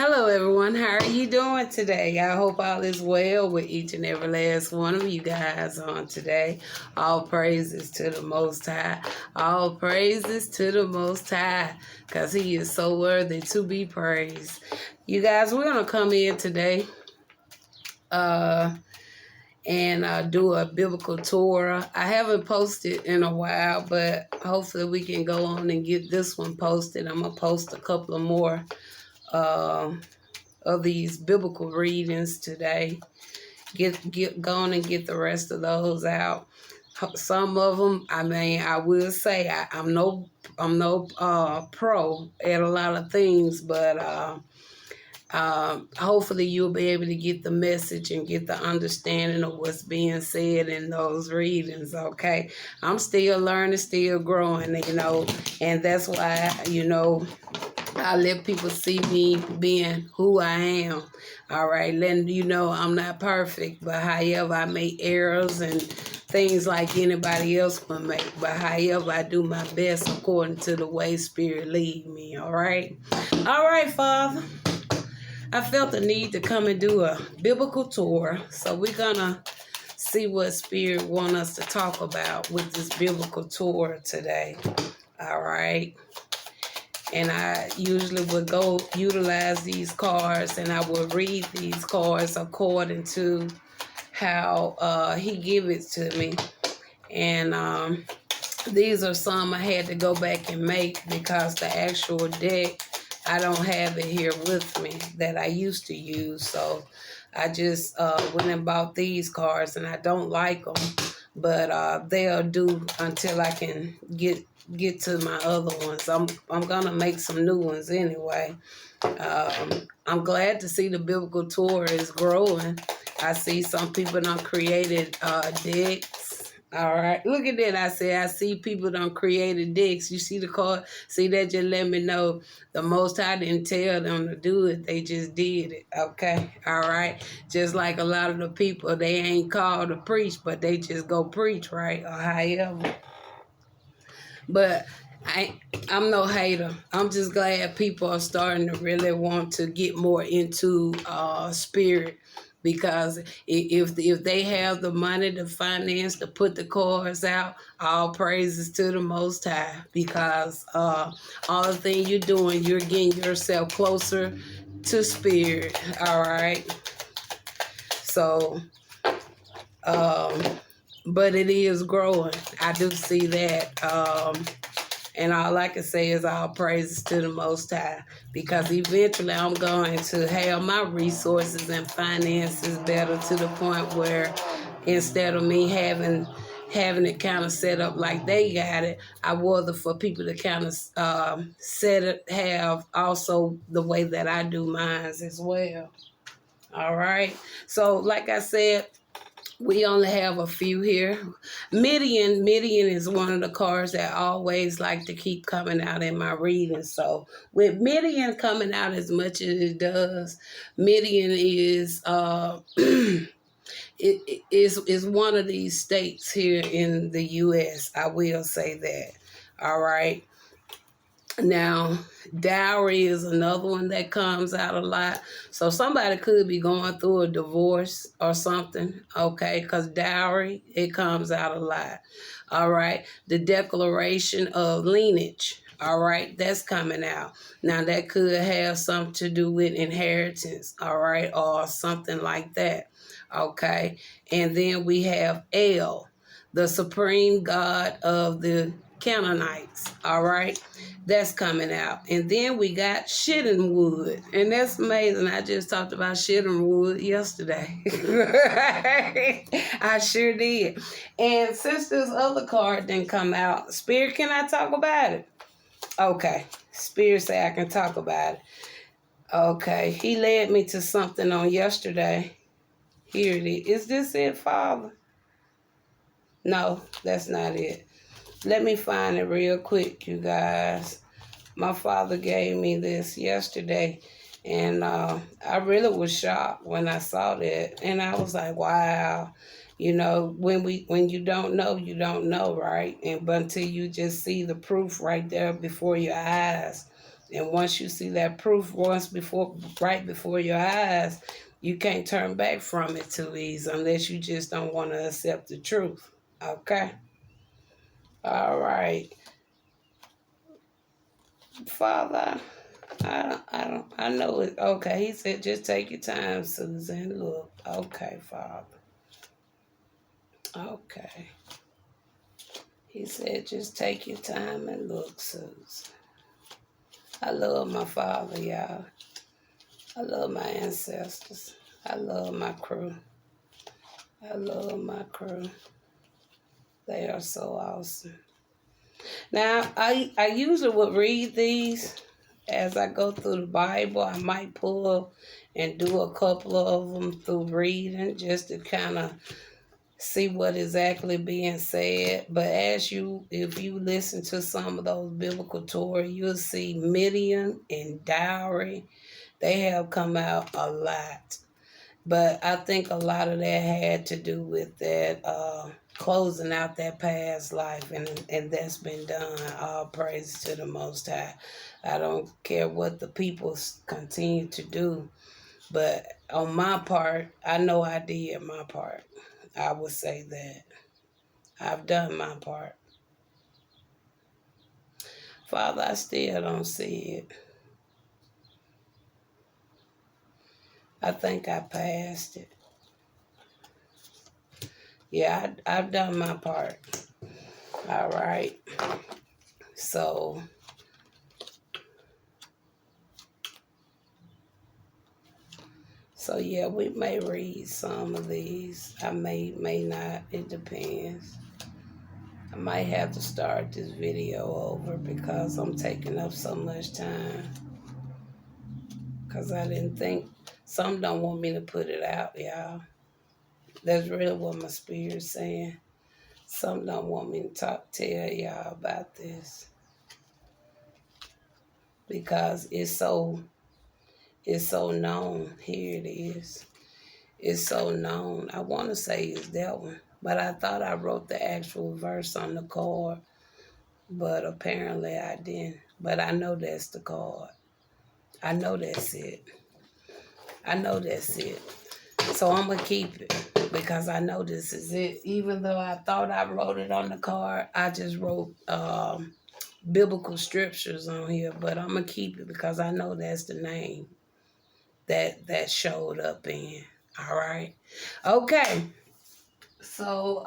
Hello, everyone. How are you doing today? I hope all is well with each and every last one of you guys on today. All praises to the Most High. All praises to the Most High, because He is so worthy to be praised. You guys, we're going to come in today and do a biblical Tora. I haven't posted in a while, but hopefully we can go on and get this one posted. I'm going to post a couple of more of these biblical readings today. Get going and get the rest of those out. Some of them, I will say I'm no pro at a lot of things, but hopefully you'll be able to get the message and get the understanding of what's being said in those readings. Okay, I'm still learning, still growing, and that's why I let people see me being who I am. All right, letting you know I'm not perfect, but however I make errors and things like anybody else would make. But however I do my best according to the way Spirit lead me. All right, Father. I felt the need to come and do a biblical tour, so we're gonna see what Spirit want us to talk about with this biblical tour today. All right. And I usually would go utilize these cards, and I would read these cards according to how He give it to me. And these are some I had to go back and make because the actual deck, I don't have it here with me that I used to use. So I just went and bought these cards, and I don't like them, but they'll do until I can get to my other ones. I'm gonna make some new ones anyway. I'm glad to see the biblical tour is growing. I see some people done created decks. All right, look at that. I see people done created decks. You see the card? See that? Just let me know. The Most High didn't tell them to do it. They just did it. Okay, all right. Just like a lot of the people, they ain't called to preach, but they just go preach, right? Or however. But I'm no hater. I'm just glad people are starting to really want to get more into spirit, because if they have the money, the finance to put the cards out, all praises to the Most High, because all the things you're doing, you're getting yourself closer to spirit. All right. So, but it is growing. I do see that. And all I can say is all praises to the Most High, because eventually I'm going to have my resources and finances better to the point where instead of me having it kind of set up like they got it, I rather for people to kind of have also the way that I do mine as well. All right. So like I said, we only have a few here. Midian is one of the cards that I always like to keep coming out in my reading. So with Midian coming out as much as it does, Midian is it is one of these states here in the U.S. I will say that. All right. Now, dowry is another one that comes out a lot. So somebody could be going through a divorce or something, okay? Because dowry, it comes out a lot, all right? The declaration of lineage, all right? That's coming out. Now, that could have something to do with inheritance, all right? Or something like that, okay? And then we have El, the supreme god of the Canaanites, all right? That's coming out. And then we got shitting wood. And that's amazing. I just talked about shitting wood yesterday. I sure did. And since this other card didn't come out, Spirit, can I talk about it? Okay. Spirit say I can talk about it. Okay. He led me to something on yesterday. Here it is. Is this it, Father? No, that's not it. Let me find it real quick, you guys. My father gave me this yesterday, and I really was shocked when I saw that. And I was like, wow. When you don't know, you don't know, right? But until you just see the proof right there before your eyes, And once you see that proof right before your eyes, you can't turn back from it too easy unless you just don't want to accept the truth. Okay? All right. Father, I know it. Okay, he said, just take your time, Susan. Look. Okay, Father. Okay. He said, just take your time and look, Susan. I love my father, y'all. I love my ancestors. I love my crew. I love my crew. They are so awesome. Now, I usually would read these as I go through the Bible. I might pull and do a couple of them through reading just to kind of see what exactly being said. But if you listen to some of those biblical Torah, you'll see Midian and dowry. They have come out a lot. But I think a lot of that had to do with that closing out that past life, and that's been done. All praise to the Most High. I don't care what the people continue to do, but on my part, I know I did my part. I would say that I've done my part. Father, I still don't see it. I think I passed it. Yeah, I've done my part. All right. So yeah, we may read some of these. I may not. It depends. I might have to start this video over because I'm taking up so much time. Because I didn't think, some don't want me to put it out, y'all. That's really what my spirit's saying. Some don't want me to tell y'all about this. Because it's so known. Here it is. It's so known. I want to say it's that one. But I thought I wrote the actual verse on the card. But apparently I didn't. But I know that's the card. I know that's it. I know that's it. So I'm going to keep it because I know this is it. Even though I thought I wrote it on the card, I just wrote biblical scriptures on here. But I'm going to keep it because I know that's the name that showed up in. All right. Okay. So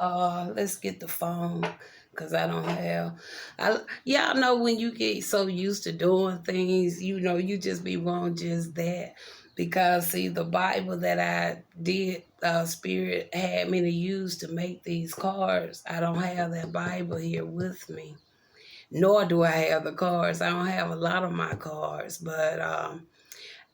let's get the phone because I don't have. Y'all know when you get so used to doing things, you just be wanting just that. Because see, the Bible that I did, Spirit had me to use to make these cards. I don't have that Bible here with me, nor do I have the cards. I don't have a lot of my cards, but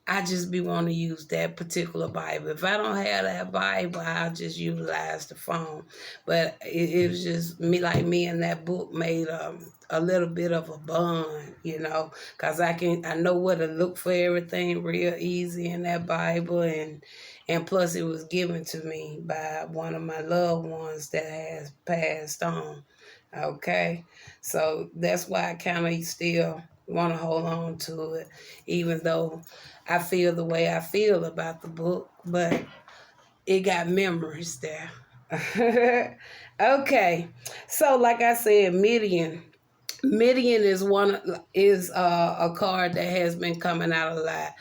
I just be wanting to use that particular Bible. If I don't have that Bible, I'll just utilize the phone. But it was just me and that book made a little bit of a bond, because I know where to look for everything real easy in that Bible, and plus it was given to me by one of my loved ones that has passed on. Okay, so that's why I kind of still want to hold on to it, even though I feel the way I feel about the book, but it got memories there. Okay, so like I said, Midian is a card that has been coming out a lot.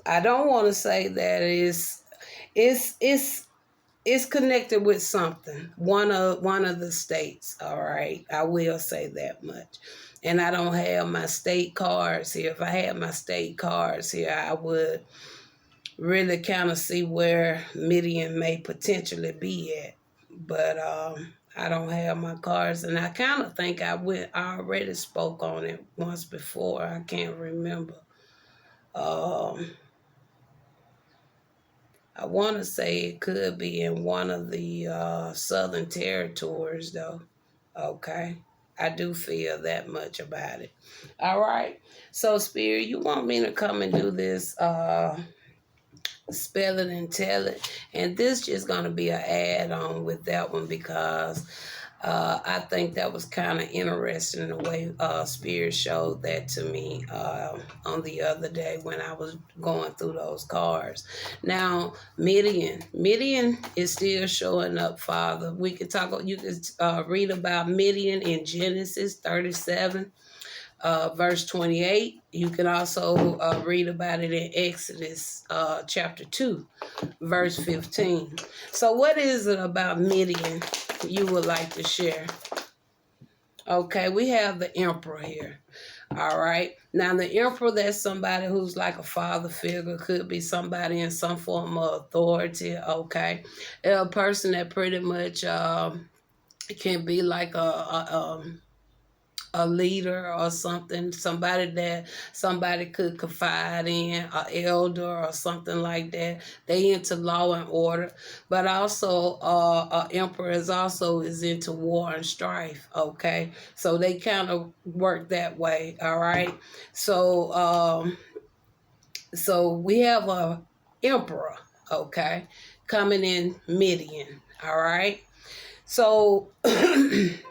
I don't want to say that it's connected with something. One of the states. All right, I will say that much. And I don't have my state cards here. If I had my state cards here, I would really kind of see where Midian may potentially be at. But I don't have my cards, and I kind of think I already spoke on it once before. I can't remember. I want to say it could be in one of the southern territories, though. Okay. I do feel that much about it. All right. So, Spirit, you want me to come and do this spell it and tell it? And this just going to be an add-on with that one because I think that was kind of interesting the way Spirit showed that to me on the other day when I was going through those cards. Now, Midian is still showing up, Father. We could talk. You could read about Midian in Genesis 37. Verse 28. You can also read about it in Exodus chapter 2, verse 15. So, what is it about Midian you would like to share? Okay, we have the emperor here. All right. Now, the emperor, that's somebody who's like a father figure, could be somebody in some form of authority. Okay. A person that pretty much can be like a leader or something, somebody that somebody could confide in, an elder or something like that. They into law and order, but also emperor is into war and strife. Okay, so they kind of work that way. All right, so so we have a emperor. Okay, coming in Midian. All right. So,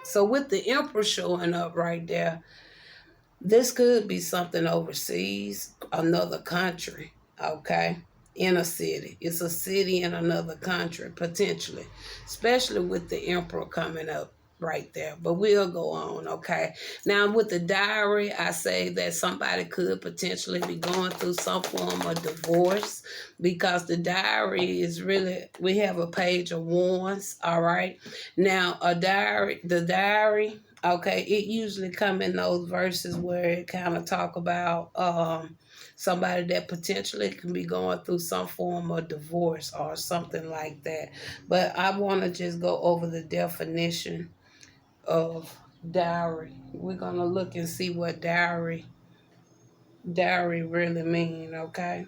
so with the emperor showing up right there, this could be something overseas, another country, okay? In a city. It's a city in another country, potentially, especially with the emperor coming up right there. But we'll go on, okay? Now, with the diary, I say that somebody could potentially be going through some form of divorce because the diary is really, we have a page of wands, all right? Now, the diary, okay, it usually come in those verses where it kind of talk about somebody that potentially can be going through some form of divorce or something like that. But I want to just go over the definition of dowry. We're gonna look and see what dowry really mean. Okay,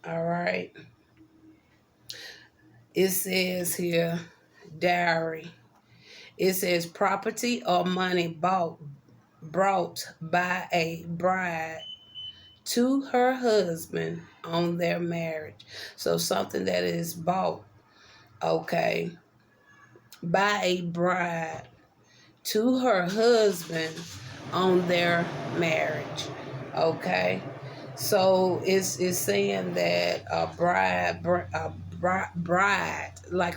all right. It says here, dowry. It says property or money brought by a bride to her husband on their marriage. So something that is bought, okay, by a bride to her husband on their marriage. Okay. So it's saying that a bride, like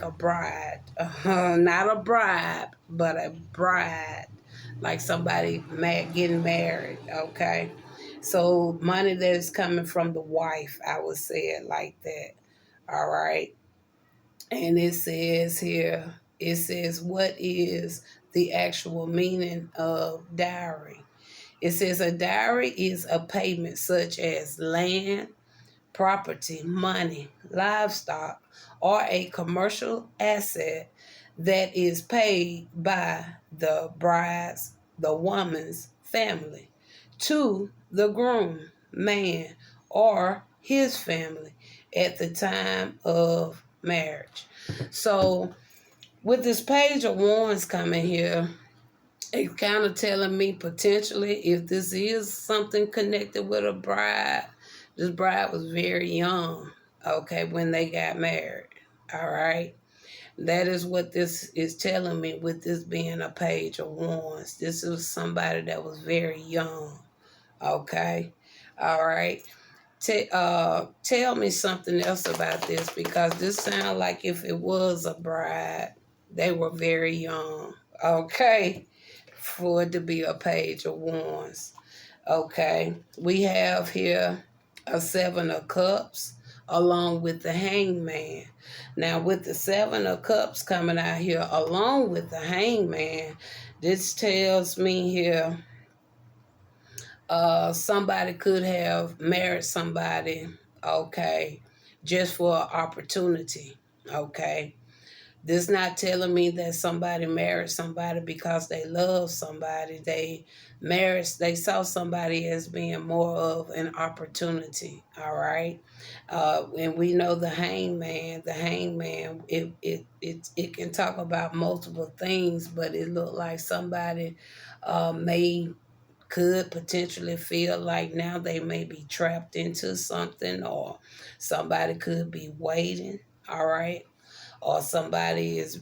a bride, not a bribe, but a bride, like somebody getting married. Okay. So money that is coming from the wife, I would say it like that. All right. And it says here, it says, what is the actual meaning of dowry? It says a dowry is a payment such as land, property, money, livestock, or a commercial asset that is paid by the woman's family to the groom, man, or his family at the time of marriage. So, with this page of wands coming here, it's kind of telling me potentially if this is something connected with a bride, this bride was very young, okay, when they got married. All right. That is what this is telling me with this being a page of wands. This was somebody that was very young. Okay. All right. Tell me something else about this because this sounds like if it was a bride, they were very young. Okay, for it to be a page of wands. Okay, we have here a 7 of cups along with the hangman. Now, with the 7 of cups coming out here along with the hangman, this tells me here somebody could have married somebody, okay, just for opportunity, okay. This not telling me that somebody married somebody because they love somebody. They saw somebody as being more of an opportunity, all right. And we know the hangman. It can talk about multiple things, but it looked like somebody may could potentially feel like now they may be trapped into something, or somebody could be waiting, all right, or somebody is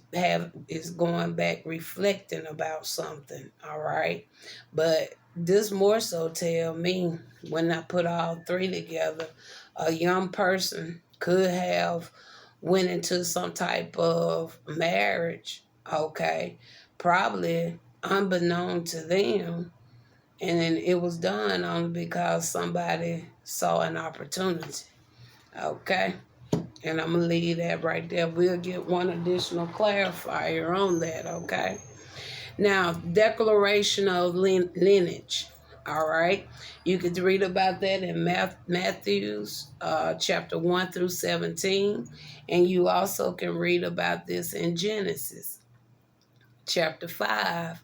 going back reflecting about something, all right? But this more so tell me, when I put all three together, a young person could have went into some type of marriage, okay, probably unbeknown to them, and then it was done only because somebody saw an opportunity, okay? And I'm going to leave that right there. We'll get one additional clarifier on that, okay? Now, declaration of lineage, all right? You could read about that in Matthew's chapter 1 through 17. And you also can read about this in Genesis chapter 5,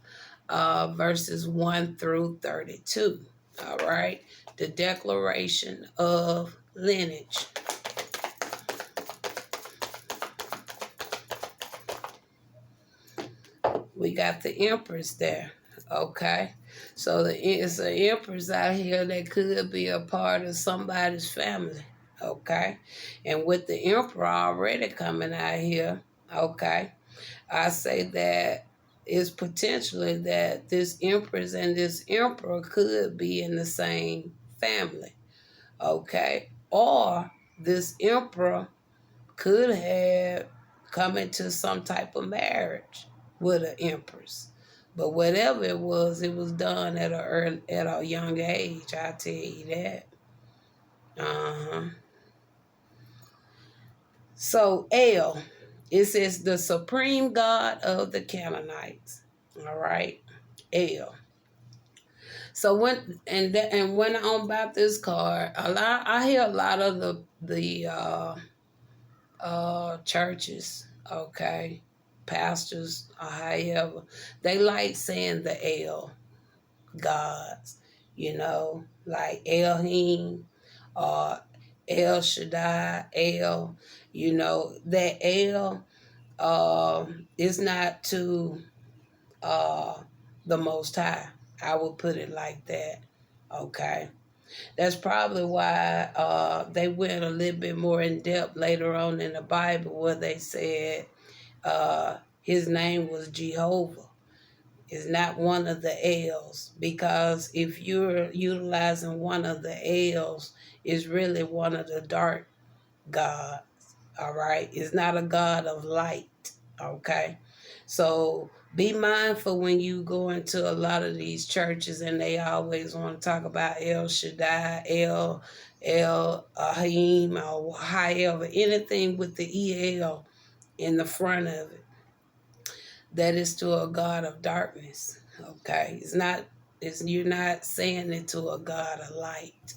verses 1 through 32, all right? The declaration of lineage. We got the empress there, okay? So it's an empress out here that could be a part of somebody's family, okay? And with the emperor already coming out here, okay, I say that it's potentially that this empress and this emperor could be in the same family, okay? Or this emperor could have come into some type of marriage with an empress. But whatever it was done at a young age, I tell you that. Uh-huh. So El, it says the supreme god of the Canaanites. All right, El. So when I'm about this card, I hear a lot of the churches, okay, pastors, or however, they like saying the El gods, like Elohim or El Shaddai, El, that El is not to the Most High. I would put it like that, okay? That's probably why they went a little bit more in depth later on in the Bible where they said his name was Jehovah. It's not one of the L's, because if you're utilizing one of the L's, it's really one of the dark gods, all right? It's not a God of light, okay? So be mindful when you go into a lot of these churches and they always want to talk about El Shaddai, El Ahim, or however, anything with the El in the front of it, that is to a God of darkness, okay? You're not saying it to a God of light,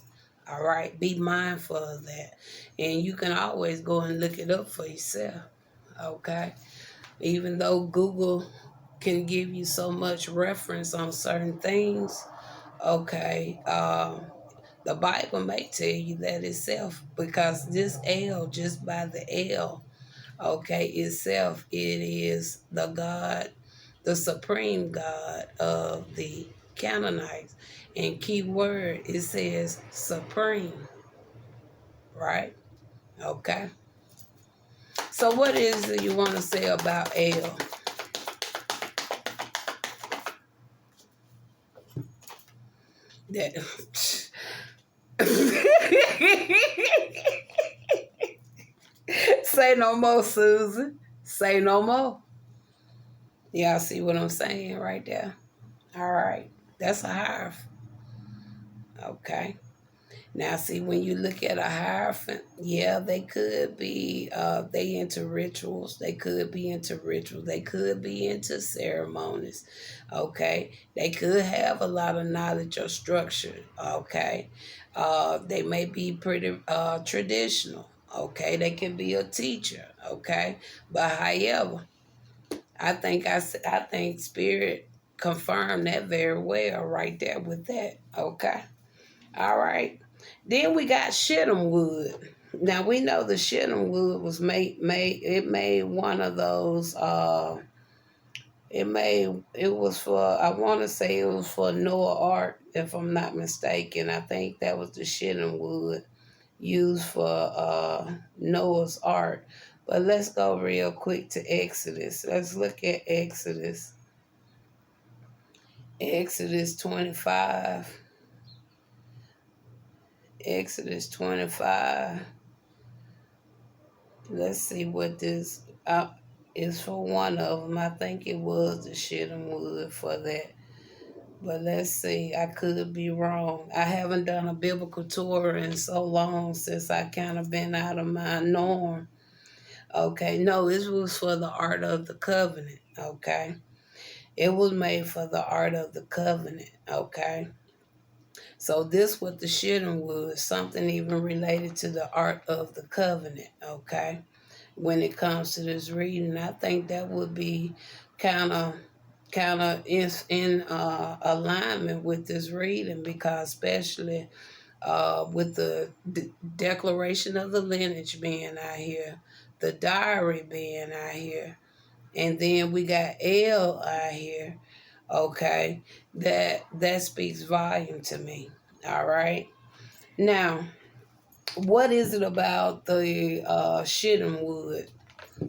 all right? Be mindful of that. And you can always go and look it up for yourself, okay? Even though Google can give you so much reference on certain things, okay, the Bible may tell you that itself, because this L, just by the L, okay, itself, it is the God, the supreme God of the Canaanites. And key word, it says supreme, right? Okay. So what is it you want to say about El? That say no more, Susan. Say no more. Y'all see what I'm saying right there? All right. That's a hieroglyph. Okay. Now, see, when you look at a hierophant, yeah, they could be, they into rituals. They could be into rituals. They could be into ceremonies, okay? They could have a lot of knowledge or structure, okay? They may be pretty traditional, okay? They can be a teacher, okay? But however, I think Spirit confirmed that very well right there with that, okay? All right. Then we got shittim wood. Now we know the shittim wood was made one of those it was for, I want to say it was for Noah Ark, if I'm not mistaken. I think that was the shittim wood used for Noah's Ark. But let's go real quick to Exodus. Let's look at Exodus. Exodus 25. Exodus 25. Let's see what this is for one of them. I think it was the shitting wood for that. But let's see. I could be wrong. I haven't done a biblical tour in so long since I kind of been out of my norm. Okay. No, this was for the Art of the Covenant. Okay. It was made for the Art of the Covenant. Okay. So this was the shitting wood, something even related to the Art of the Covenant. Okay. When it comes to this reading, I think that would be kind of in alignment with this reading, because especially with the declaration of the lineage being out here, the diary being out here, and then we got L out here. Okay, that speaks volume to me. All right, now what is it about the shitting wood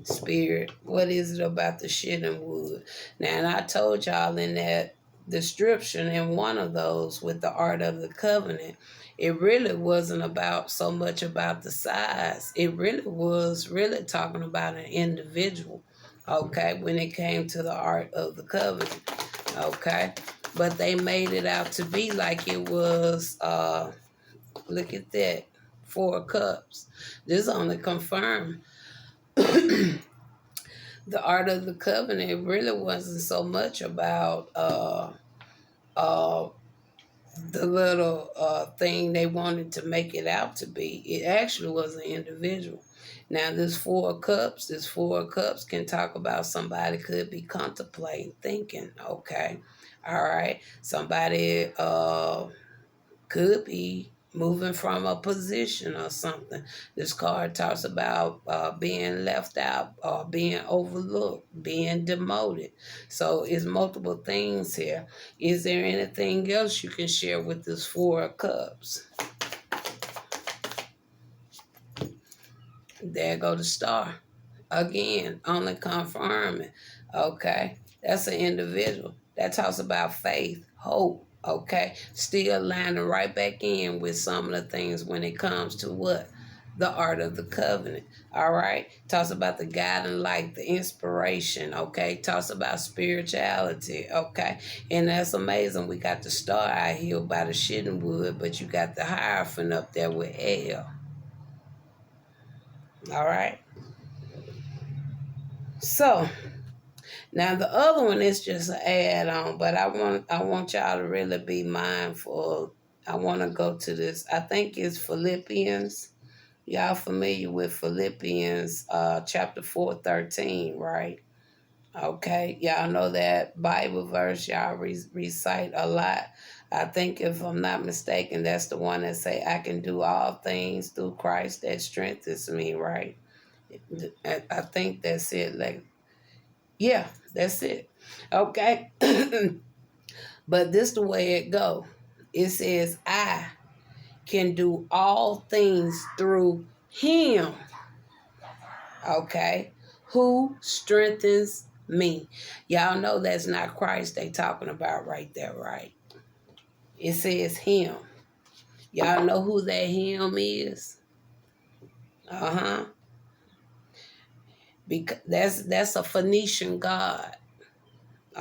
spirit? What is it about the shitting wood? Now, and I told y'all in that description, in one of those with the Art of the Covenant, it really wasn't about so much about the size. It really was really talking about an individual. Okay, when it came to the Art of the Covenant. Okay, but they made it out to be like it was. Look at that, 4 cups. This only confirmed the Art of the Covenant really wasn't so much about uh, the little thing they wanted to make it out to be. It actually was an individual. Now, this 4 cups can talk about somebody could be contemplating, thinking, okay, all right, somebody could be moving from a position or something. This card talks about being left out or being overlooked, being demoted. So it's multiple things here. Is there anything else you can share with this 4 cups? There go the star. Again, only confirming. Okay, that's an individual. That talks about faith, hope. Okay, still lining right back in with some of the things when it comes to what? The Art of the Covenant. All right, talks about the guiding light, the inspiration. Okay, talks about spirituality. Okay, and that's amazing. We got the star out here by the shitting wood, but you got the Hierophant up there with L. All right. So now the other one is just an add-on, but I want y'all to really be mindful. I want to go to this. I think it's Philippians. Y'all familiar with Philippians chapter 4:13, right? Okay, y'all know that Bible verse y'all recite a lot. I think if I'm not mistaken, that's the one that say, I can do all things through Christ that strengthens me, right? I think that's it. Like, yeah, that's it. Okay. But this the way it go. It says, I can do all things through him, okay, who strengthens me. Y'all know that's not Christ they talking about right there, right? It says him. Y'all know who that him is? Uh-huh. Because that's a Phoenician god,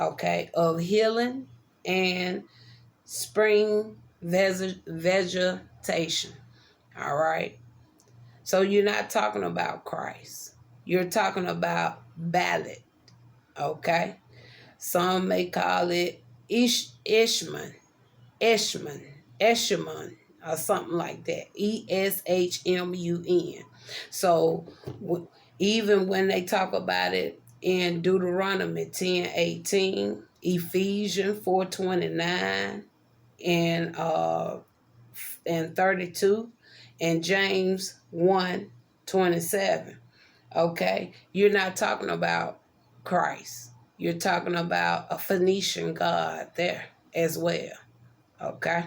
okay, of healing and spring vegetation. All right. So you're not talking about Christ. You're talking about ballot. Okay. Some may call it Eshman, or something like that. Eshmun. So even when they talk about it in Deuteronomy 10:18, Ephesians 4:29, and 32, and James 1:27. Okay, you're not talking about Christ. You're talking about a Phoenician god there as well. Okay,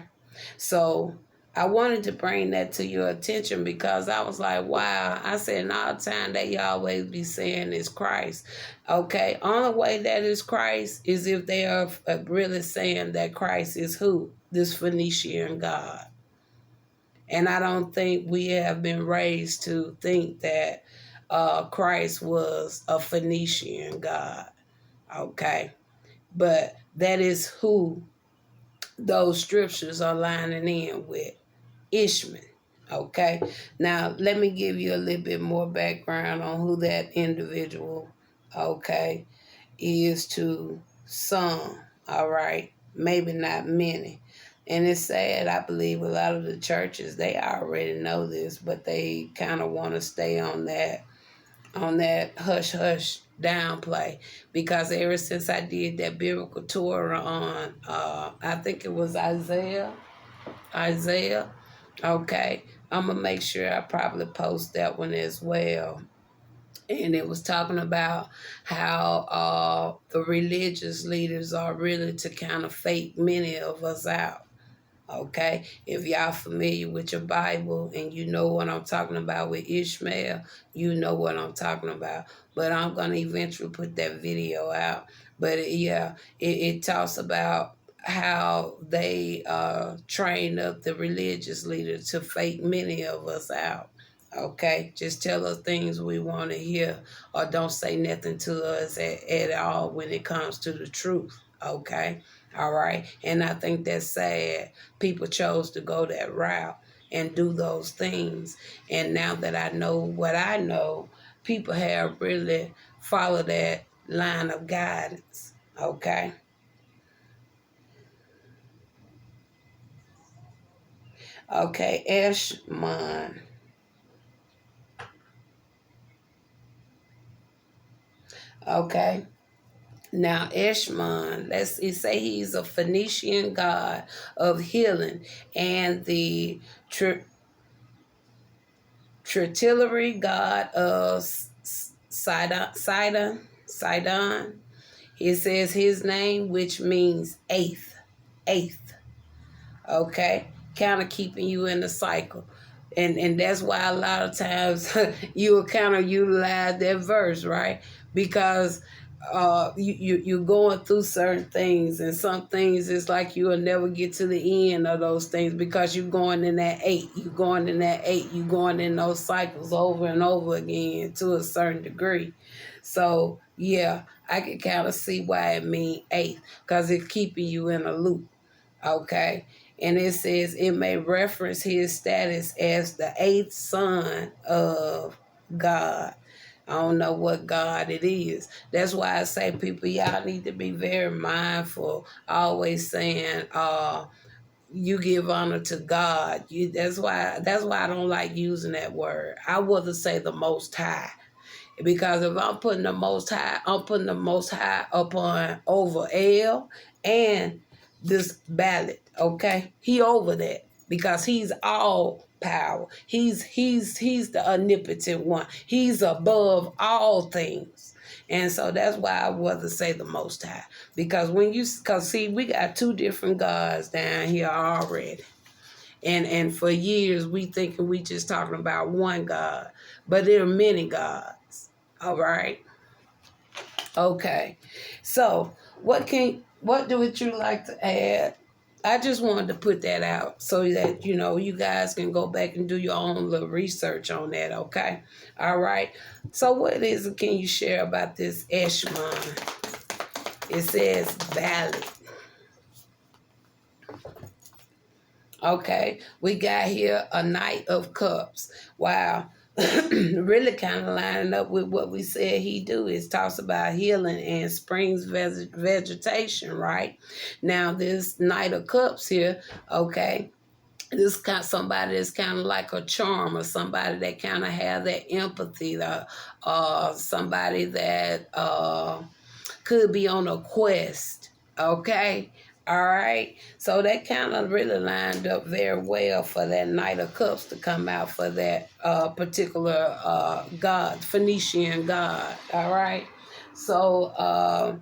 so I wanted to bring that to your attention because I was like, wow. I said, in all time they always be saying is Christ. Okay, only way that is Christ is if they are really saying that Christ is who? This Phoenician God. And I don't think we have been raised to think that Christ was a Phoenician God. Okay, but that is who those scriptures are lining in with. Ishmael. Okay, now let me give you a little bit more background on who that individual, okay, is to some. All right, maybe not many. And it's sad, I believe a lot of the churches, they already know this, but they kind of want to stay on that hush hush downplay, because ever since I did that biblical tour on I think it was Isaiah. Okay, I'm gonna make sure I probably post that one as well. And it was talking about how the religious leaders are really to kind of fake many of us out. Okay, if y'all familiar with your Bible and you know what I'm talking about with Ishmael, you know what I'm talking about. But I'm gonna eventually put that video out. But it talks about how they train up the religious leaders to fake many of us out. Okay, just tell us things we want to hear, or don't say nothing to us at all when it comes to the truth. Okay, all right, and I think that's sad. People chose to go that route and do those things, and now that I know what I know, people have really followed that line of guidance. Okay. Okay, Eshmon. Okay. Now, Eshmon, it say he's a Phoenician god of healing and the tritillary god of Sidon. It says his name, which means eighth. Eighth. Okay, kind of keeping you in the cycle. And that's why a lot of times you will kind of utilize that verse, right? Because you're going through certain things, and some things it's like you will never get to the end of those things, because you're going in that eight, you're going in those cycles over and over again to a certain degree. So yeah, I can kind of see why it means eighth, because it's keeping you in a loop. Okay. And it says it may reference his status as the eighth son of God. I don't know what God it is. That's why I say, people, y'all need to be very mindful. Always saying, you give honor to God. That's why I don't like using that word. I would say the Most High. Because if I'm putting the Most High, I'm putting the Most High upon over L and this ballot. Okay, he over that because he's all power. He's the omnipotent one. He's above all things. And so that's why I would say the Most High. Because see, we got two different gods down here already. And for years we thinking we just talking about one God, but there are many gods. All right. Okay. So what would you like to add? I just wanted to put that out so that you guys can go back and do your own little research on that. Okay. All right. So what is it can you share about this Eshmon? It says valid. Okay, we got here a Knight of Cups. Wow. Really kind of lining up with what we said he do. It talks about healing and springs vegetation, right? Now, this Knight of Cups here, okay, this kind somebody that's kind of like a charm, or somebody that kind of have that empathy, somebody that could be on a quest, okay? All right, so that kind of really lined up very well for that Knight of Cups to come out for that particular god, Phoenician god. All right, so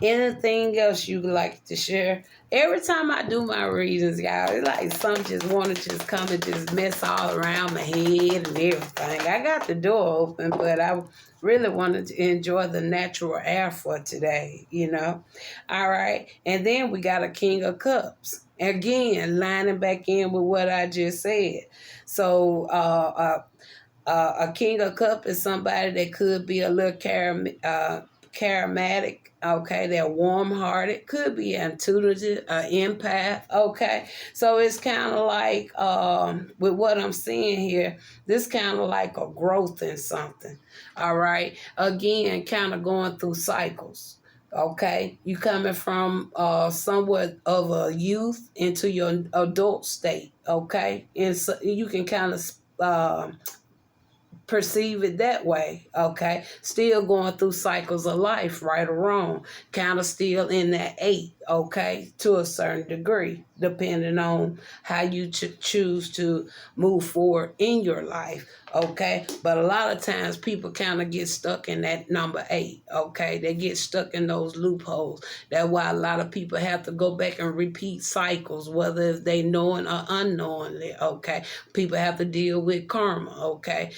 Anything else you would like to share? Every time I do my readings, y'all, it's like some just want to just come and just mess all around my head and everything. I got the door open, but I really wanted to enjoy the natural air for today, you know. All right. And then we got a King of Cups. Again, lining back in with what I just said. So, a King of Cup is somebody that could be a little charismatic. Okay, they're warm-hearted. Could be intuitive, empath. Okay, so it's kind of like with what I'm seeing here. This kind of like a growth in something. All right. Again, kind of going through cycles. Okay, you coming from somewhat of a youth into your adult state. Okay, and so you can kind of perceive it that way, okay? Still going through cycles of life, right or wrong. Kind of still in that 8, okay? To a certain degree, depending on how you choose to move forward in your life, okay? But a lot of times people kind of get stuck in that number 8, okay? They get stuck in those loopholes. That's why a lot of people have to go back and repeat cycles, whether they knowing or unknowingly, okay? People have to deal with karma, okay?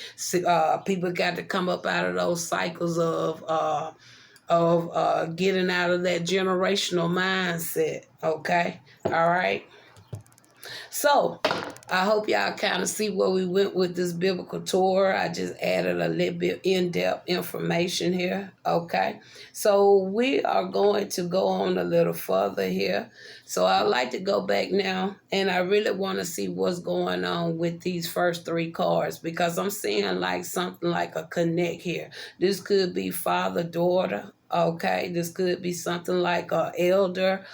People got to come up out of those cycles of getting out of that generational mindset, okay? All right? So, I hope y'all kind of see where we went with this biblical tour. I just added a little bit in-depth information here, okay? So, we are going to go on a little further here. So, I'd like to go back now, and I really want to see what's going on with these first 3 cards because I'm seeing like something like a connect here. This could be father, daughter, okay? This could be something like a elder,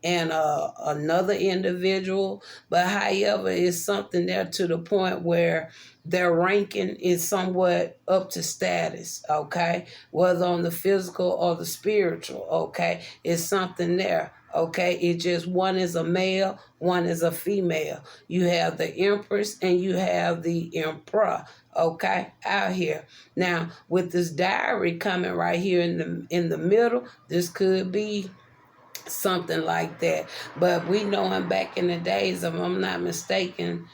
and another individual, but however, it's something there to the point where their ranking is somewhat up to status, okay? Whether on the physical or the spiritual, okay? It's something there, okay? It just one is a male, one is a female. You have the empress and you have the emperor, okay, out here. Now, with this diary coming right here in the middle, this could be something like that. But we know him back in the days, if I'm not mistaken,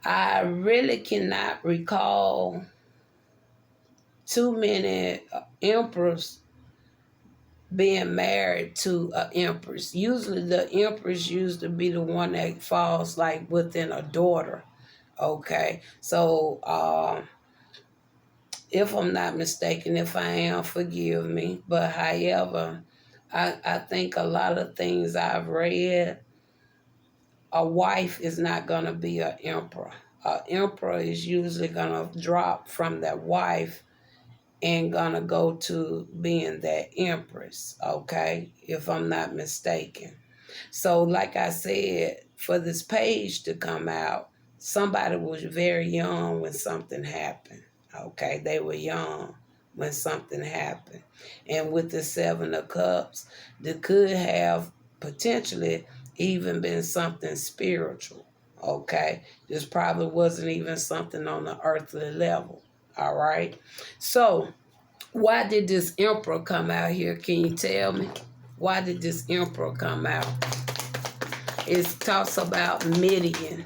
I really cannot recall too many emperors being married to an empress. Usually the empress used to be the one that falls like within a daughter. Okay, so if I'm not mistaken, if I am, forgive me. But however, I think a lot of things I've read, a wife is not going to be an emperor. An emperor is usually going to drop from that wife and going to go to being that empress, okay, if I'm not mistaken. So, like I said, for this page to come out, somebody was very young when something happened. Okay, they were young when something happened. And with the 7 of Cups, there could have potentially even been something spiritual. Okay, this probably wasn't even something on the earthly level. All right, so why did this emperor come out here? Can you tell me? Why did this emperor come out? It talks about Midian.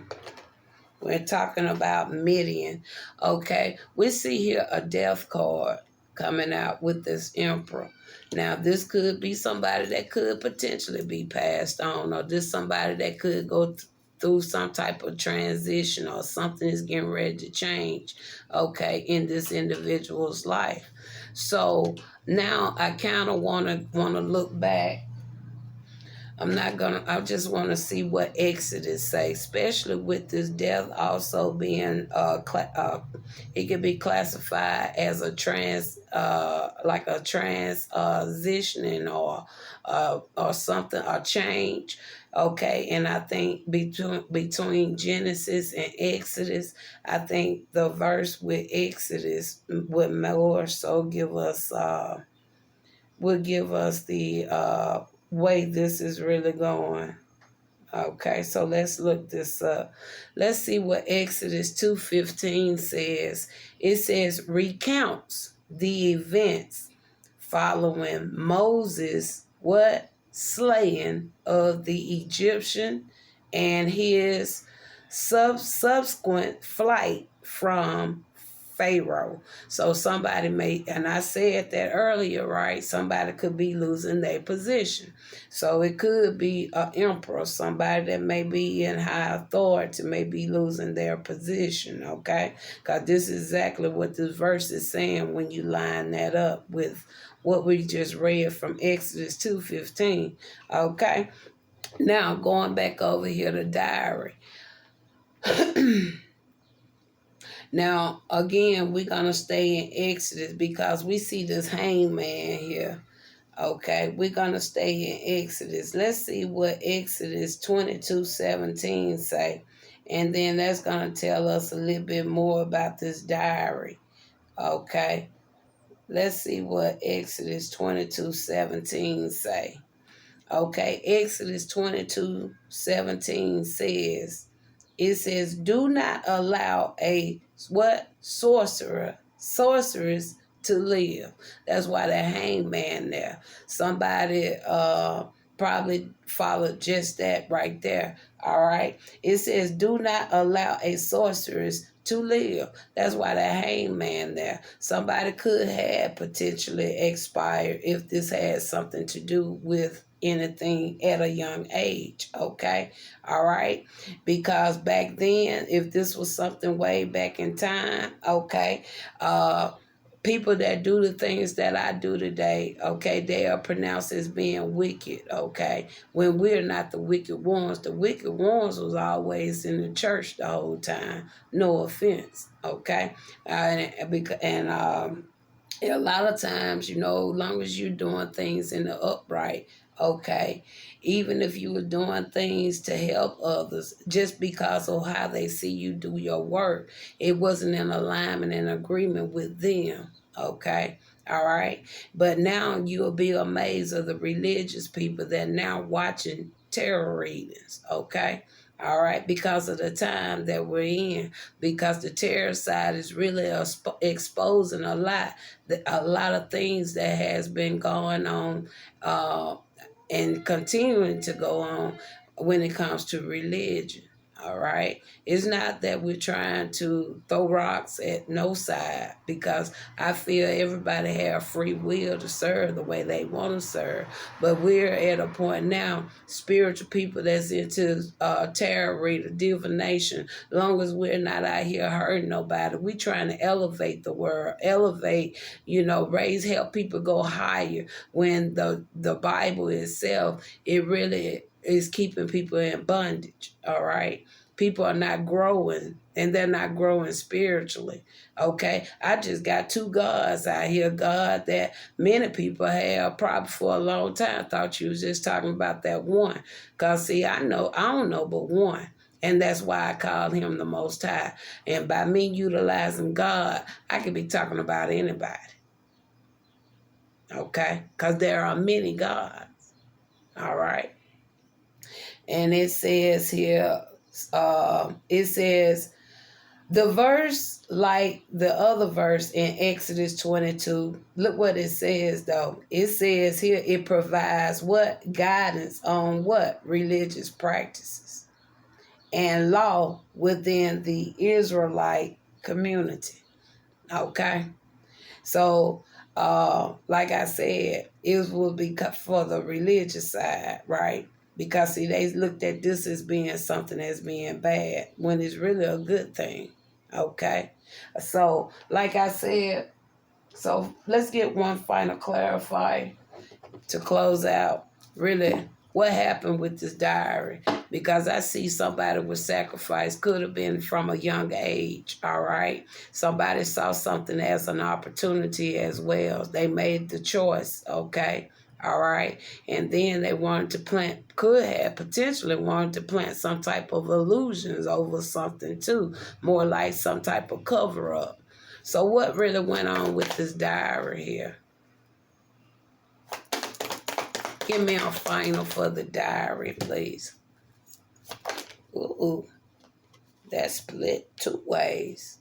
We're talking about Midian. Okay, we see here a death card coming out with this emperor. Now, this could be somebody that could potentially be passed on, or this somebody that could go through some type of transition, or something is getting ready to change, okay, in this individual's life. So now I kind of want to look back. I just want to see what Exodus say, especially with this death also being, it could be classified as a like a transitioning or something, a change. Okay, and I think between Genesis and Exodus, I think the verse with Exodus would more so give us the way this is really going. Okay, so let's look this up. Let's see what Exodus 2:15 says. It says recounts the events following Moses, what? Slaying of the Egyptian and his subsequent flight from Pharaoh. So somebody may, and I said that earlier, right? Somebody could be losing their position. So it could be an emperor, somebody that may be in high authority, may be losing their position, okay? Because this is exactly what this verse is saying when you line that up with what we just read from Exodus 2:15, okay? Now, going back over here to diary. Now, again, we're going to stay in Exodus because we see this hangman here. Okay, we're going to stay in Exodus. Let's see what Exodus 22:17 say. And then that's going to tell us a little bit more about this diary. Okay, let's see what Exodus 22:17 say. Okay, Exodus 22:17 says, it says, do not allow a what? Sorceress to live. That's why the hangman there. Somebody probably followed just that right there. All right. It says, do not allow a sorceress to live. That's why the hangman there. Somebody could have potentially expired if this had something to do with anything at a young age. Okay. All right. Because back then, if this was something way back in time, okay, people that do the things that I do today, okay, they are pronounced as being wicked, okay, when we're not the wicked ones. The wicked ones was always in the church the whole time, no offense, okay, and a lot of times, as long as you're doing things in the upright, okay, even if you were doing things to help others, just because of how they see you do your work, it wasn't in alignment and agreement with them, okay, all right. But now you'll be amazed of the religious people that now watching tarot readings, okay, all right, because of the time that we're in, because the terror side is really exposing a lot of things that has been going on and continuing to go on when it comes to religion. All right. It's not that we're trying to throw rocks at no side, because I feel everybody have free will to serve the way they want to serve. But we're at a point now, spiritual people that's into tarot reader, divination, long as we're not out here hurting nobody, we trying to elevate the world, help people go higher, when the Bible itself, it really is keeping people in bondage, all right? People are not growing, and they're not growing spiritually, okay? I just got two gods out here, God that many people have probably for a long time thought you was just talking about that one. Because, see, I don't know but one. And that's why I call him the Most High. And by me utilizing God, I could be talking about anybody, okay? Because there are many gods, all right? And it says here, it says, the verse, like the other verse in Exodus 22, look what it says though. It says here, it provides what? Guidance on what? Religious practices and law within the Israelite community, okay? So, like I said, it will be for the religious side, right? Because, see, they looked at this as being something as being bad, when it's really a good thing, okay? So, like I said, so let's get one final clarifier to close out, really, what happened with this diary. Because I see somebody with sacrifice could have been from a young age, all right? Somebody saw something as an opportunity as well. They made the choice, okay? All right? And then they wanted to could have potentially wanted to plant some type of illusions over something too, more like some type of cover-up. So what really went on with this diary here? Give me a final for the diary, please. Ooh, that split two ways.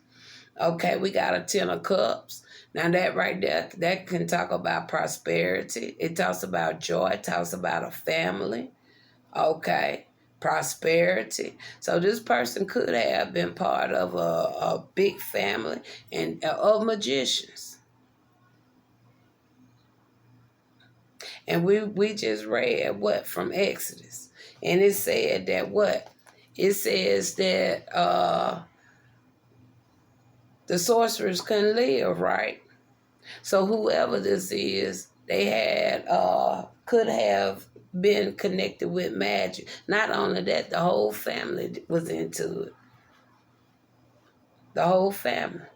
Okay, we got a 10 of cups. Now that right there, that can talk about prosperity. It talks about joy. It talks about a family. Okay, prosperity. So this person could have been part of a big family and of magicians. And we just read what from Exodus, and it said that what it says that the sorcerers couldn't live, right? So whoever this is, they had could have been connected with magic. Not only that, the whole family was into it. The whole family.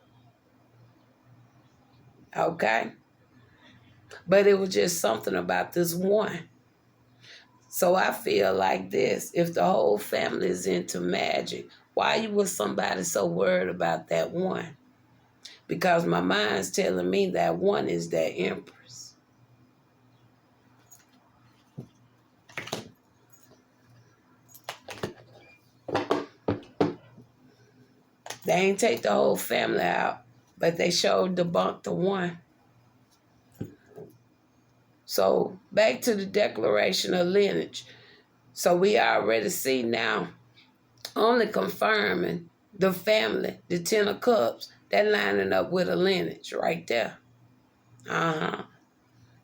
Okay? But it was just something about this one. So I feel like this. If the whole family is into magic, why was somebody so worried about that one? Because my mind's telling me that one is that empress. They ain't take the whole family out, but they showed debunked the one. So back to the declaration of lineage. So we already see now, only confirming the family, the 10 of cups, that lining up with a lineage right there.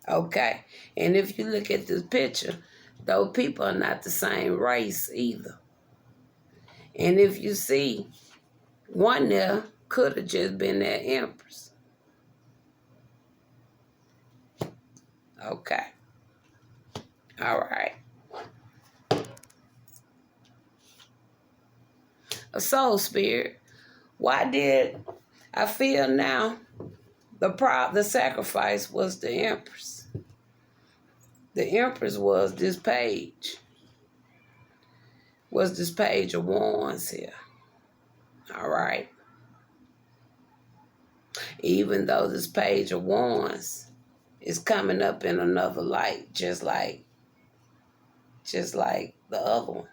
Okay. And if you look at this picture, those people are not the same race either. And if you see, one there could have just been that empress. Okay. All right. A soul spirit. Why did I feel now the sacrifice was the empress? The empress was this page. Was this page of wands here. All right. Even though this page of wands is coming up in another light, just like the other one.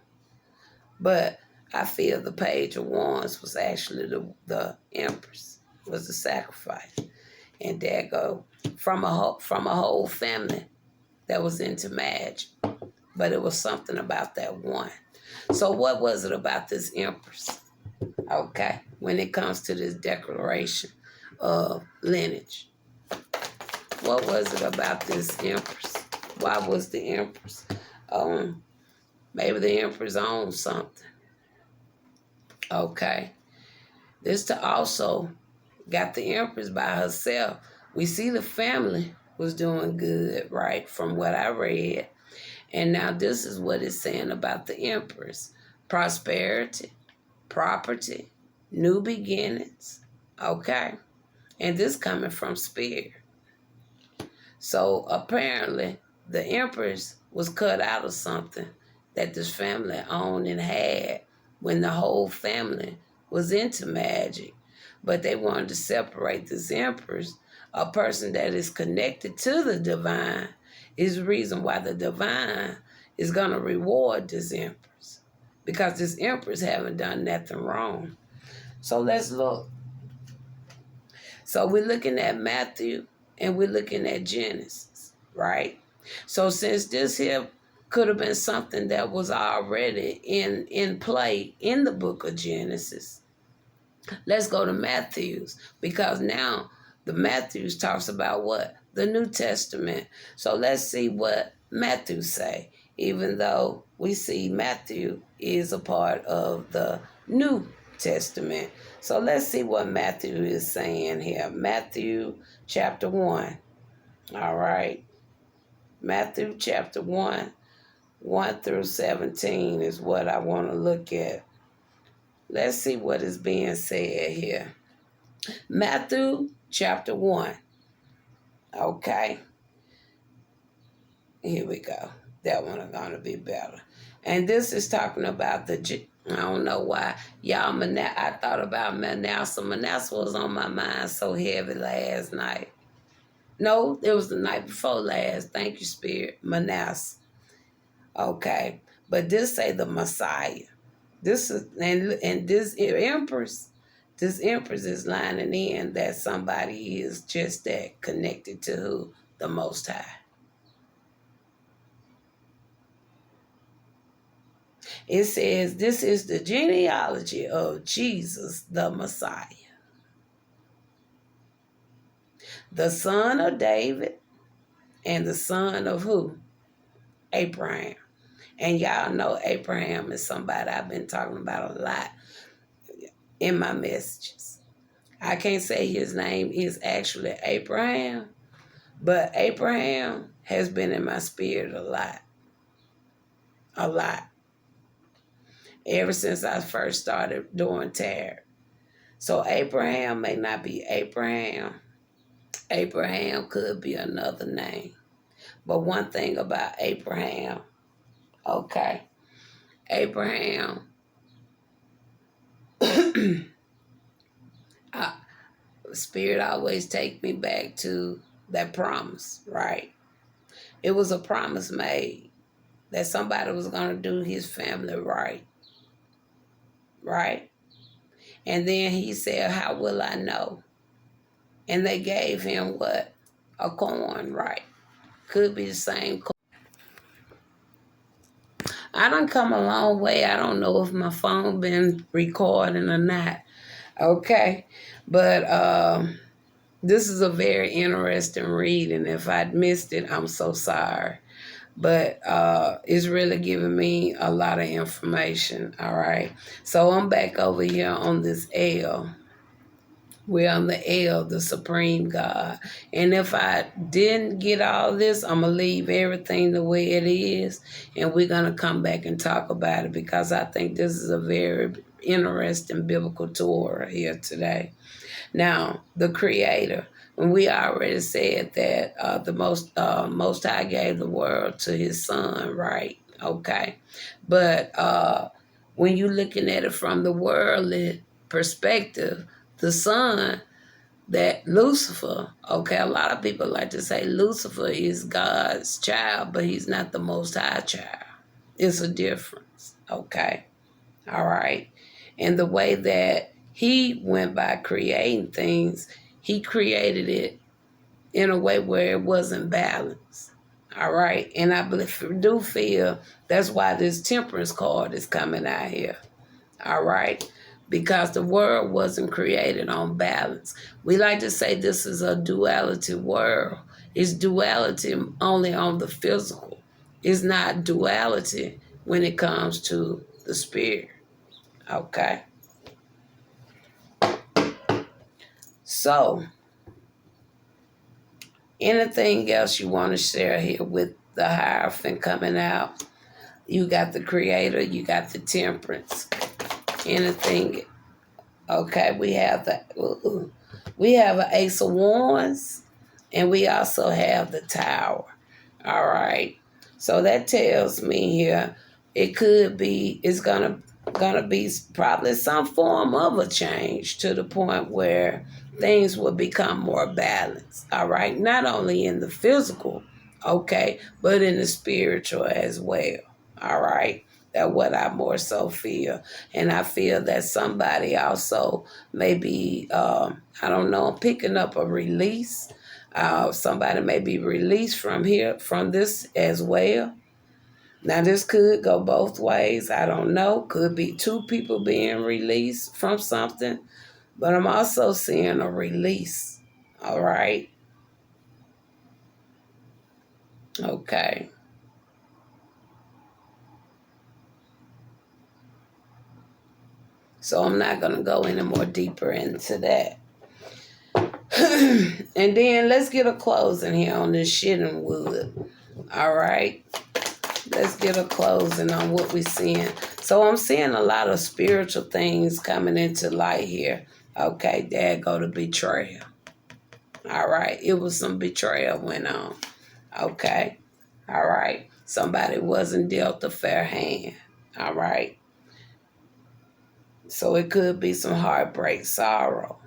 But I feel the page of wands was actually the empress, was the sacrifice. And there go from a whole family that was into magic. But it was something about that one. So what was it about this empress? Okay, when it comes to this declaration of lineage. What was it about this empress? Why was the empress? Maybe the empress owned something. Okay. This to also got the empress by herself. We see the family was doing good, right, from what I read. And now this is what it's saying about the empress. Prosperity, property, new beginnings. Okay. And this coming from spirit. So apparently the empress was cut out of something that this family owned and had when the whole family was into magic. But they wanted to separate this empress, a person that is connected to the divine, is the reason why the divine is going to reward this empress. Because this empress haven't done nothing wrong. So let's look. So we're looking at Matthew and we're looking at Genesis, right? So since this here could have been something that was already in play in the book of Genesis, let's go to Matthew's, because now the Matthew's talks about what? The New Testament. So let's see what Matthew say, even though we see Matthew is a part of the New Testament. So let's see what Matthew is saying here. Matthew chapter 1. All right. Matthew chapter 1, 1 through 17 is what I want to look at. Let's see what is being said here. Matthew chapter 1. Okay. Here we go. That one is going to be better. And this is talking about I don't know why. Y'all, I thought about Manasseh. Manasseh was on my mind so heavy last night. No, it was the night before last. Thank you, Spirit. Manasseh. Okay. But this say the Messiah. This is, and this empress, This Empress is lining in that somebody is just that connected to who? The Most High. It says this is the genealogy of Jesus the Messiah, the son of David and the son of who? Abraham. And y'all know Abraham is somebody I've been talking about a lot in my messages. I can't say his name is actually Abraham, but Abraham has been in my spirit a lot. A lot. Ever since I first started doing tarot. So Abraham may not be Abraham. Abraham could be another name. But one thing about Abraham, okay, Abraham, Spirit always take me back to that promise, right? It was a promise made that somebody was going to do his family right, right? And then he said, how will I know? And they gave him what? A coin, right? Could be the same coin. I done come a long way. I don't know if my phone been recording or not. Okay. But this is a very interesting read, and if I'd missed it, I'm so sorry. But it's really giving me a lot of information, all right? So I'm back over here on this L. We're on the L, the Supreme God. And if I didn't get all this, I'm going to leave everything the way it is, and we're going to come back and talk about it because I think this is a very interesting biblical Torah here today. Now, the Creator, and we already said that the Most High gave the world to His Son, right? Okay. But when you're looking at it from the worldly perspective, the Son, that Lucifer, okay, a lot of people like to say Lucifer is God's child, but he's not the Most High child. It's a difference, okay? All right? And the way that he went by creating things, he created it in a way where it wasn't balanced, all right? And I do feel that's why this temperance card is coming out here, all right? Because the world wasn't created on balance. We like to say this is a duality world. It's duality only on the physical. It's not duality when it comes to the spirit. Okay? So, anything else you want to share here with the Hierophant coming out? You got the Creator, you got the Temperance. Anything? Okay, we have an Ace of Wands, and we also have the Tower. All right. So that tells me here it's gonna be probably some form of a change to the point where things will become more balanced. All right. Not only in the physical, okay, but in the spiritual as well. All right. That's what I more so feel. And I feel that somebody also may be, I don't know, picking up a release. Somebody may be released from this as well. Now, this could go both ways. I don't know. Could be two people being released from something. But I'm also seeing a release. All right? Okay. So I'm not going to go any more deeper into that. And then let's get a closing here on this shitting wood. All right? Let's get a closing on what we're seeing. So I'm seeing a lot of spiritual things coming into light here. Okay, there go the betrayal. All right, it was some betrayal went on. Okay, all right. Somebody wasn't dealt a fair hand. All right. So it could be some heartbreak, sorrow,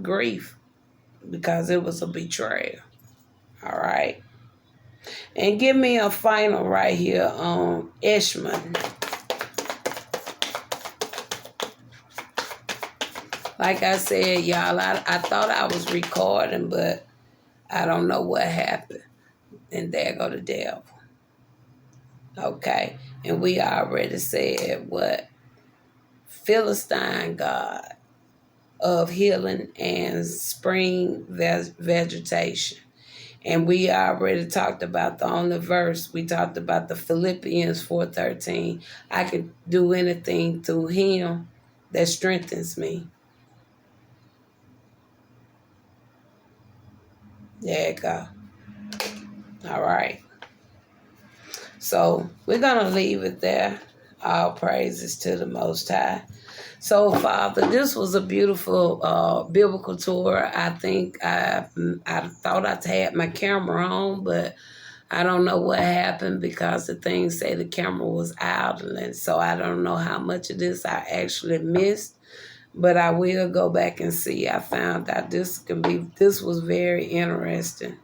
grief, because it was a betrayal. All right. And give me a final right here on Ishman. Like I said, y'all, I thought I was recording, but I don't know what happened. And there go the devil. Okay. And we already said what? Philistine God of healing and spring vegetation. And we already talked about the only verse. We talked about the Philippians 4:13. I can do anything through him that strengthens me. There you go. All right. So we're going to leave it there. All praises to the Most High. So, Father, this was a beautiful biblical tour. I think I thought I had my camera on, but I don't know what happened because the thing say the camera was idling. So I don't know how much of this I actually missed, but I will go back and see. I found out this was very interesting.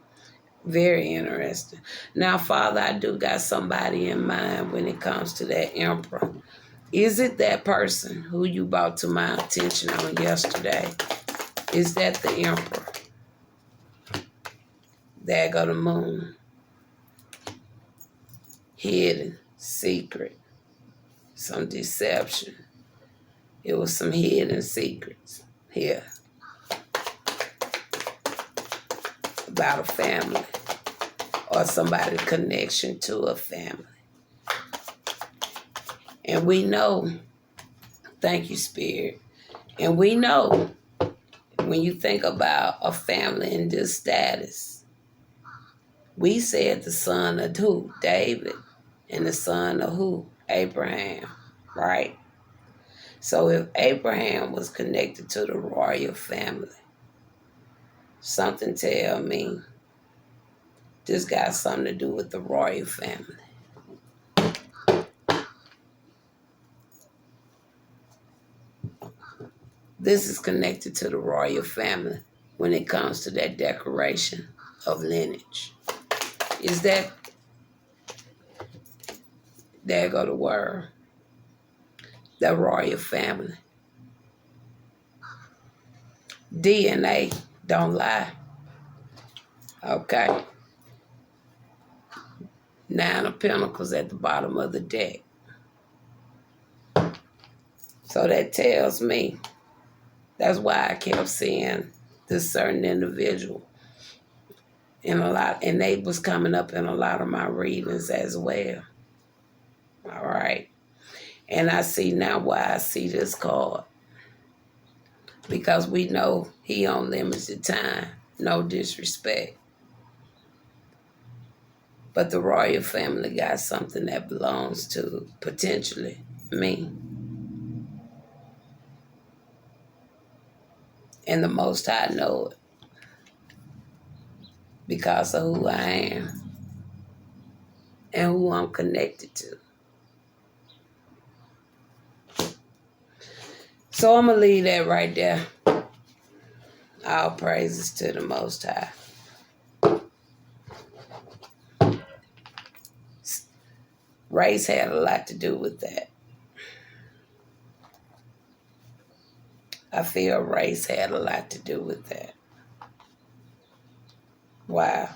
Very interesting. Now, Father, I do got somebody in mind when it comes to that emperor. Is it that person who you brought to my attention on yesterday? Is that the emperor? There go the moon. Hidden, secret, some deception. It was some hidden secrets here about a family or somebody's connection to a family. And we know, thank you, Spirit, and we know when you think about a family in this status, we said the son of who? David. And the son of who? Abraham, right? So if Abraham was connected to the royal family, something tell me this got something to do with the royal family. This is connected to the royal family when it comes to that declaration of lineage. Is that, there go the word, the royal family. DNA don't lie. Okay. 9 of Pentacles at the bottom of the deck. So that tells me, that's why I kept seeing this certain individual in a lot, and they was coming up in a lot of my readings as well. All right. And I see now why I see this card. Because we know he on limited time. No disrespect. But the royal family got something that belongs to, potentially, me. And the Most High know it. Because of who I am. And who I'm connected to. So I'm going to leave that right there. All praises to the Most High. Race had a lot to do with that. I feel race had a lot to do with that. Wow.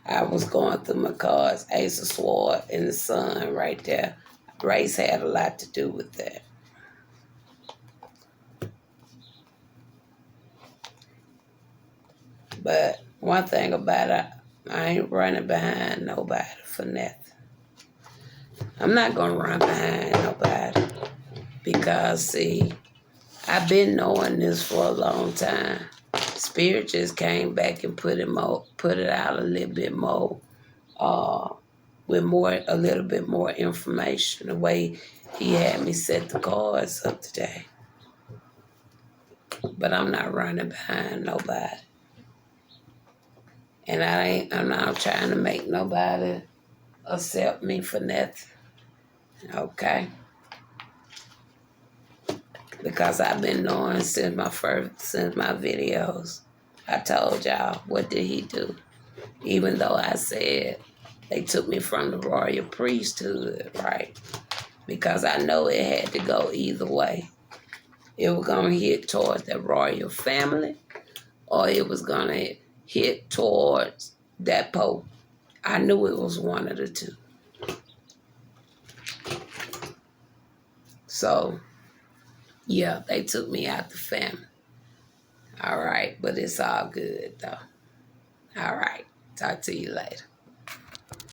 I was going through my cards, Ace of Swords and the Sun right there. Race had a lot to do with that. But one thing about it, I ain't running behind nobody for nothing. I'm not going to run behind nobody because, see, I've been knowing this for a long time. Spirit just came back and put it out a little bit more, with a little bit more information, the way he had me set the cards up today. But I'm not running behind nobody. And I'm not trying to make nobody accept me for nothing. Okay? Because I've been knowing since my videos. I told y'all, what did he do? Even though I said they took me from the royal priesthood, right? Because I know it had to go either way. It was going to hit towards the royal family, or it was going to hit towards that Pope. I knew it was one of the two. So, yeah, they took me out the family. All right, but it's all good, though. All right, talk to you later.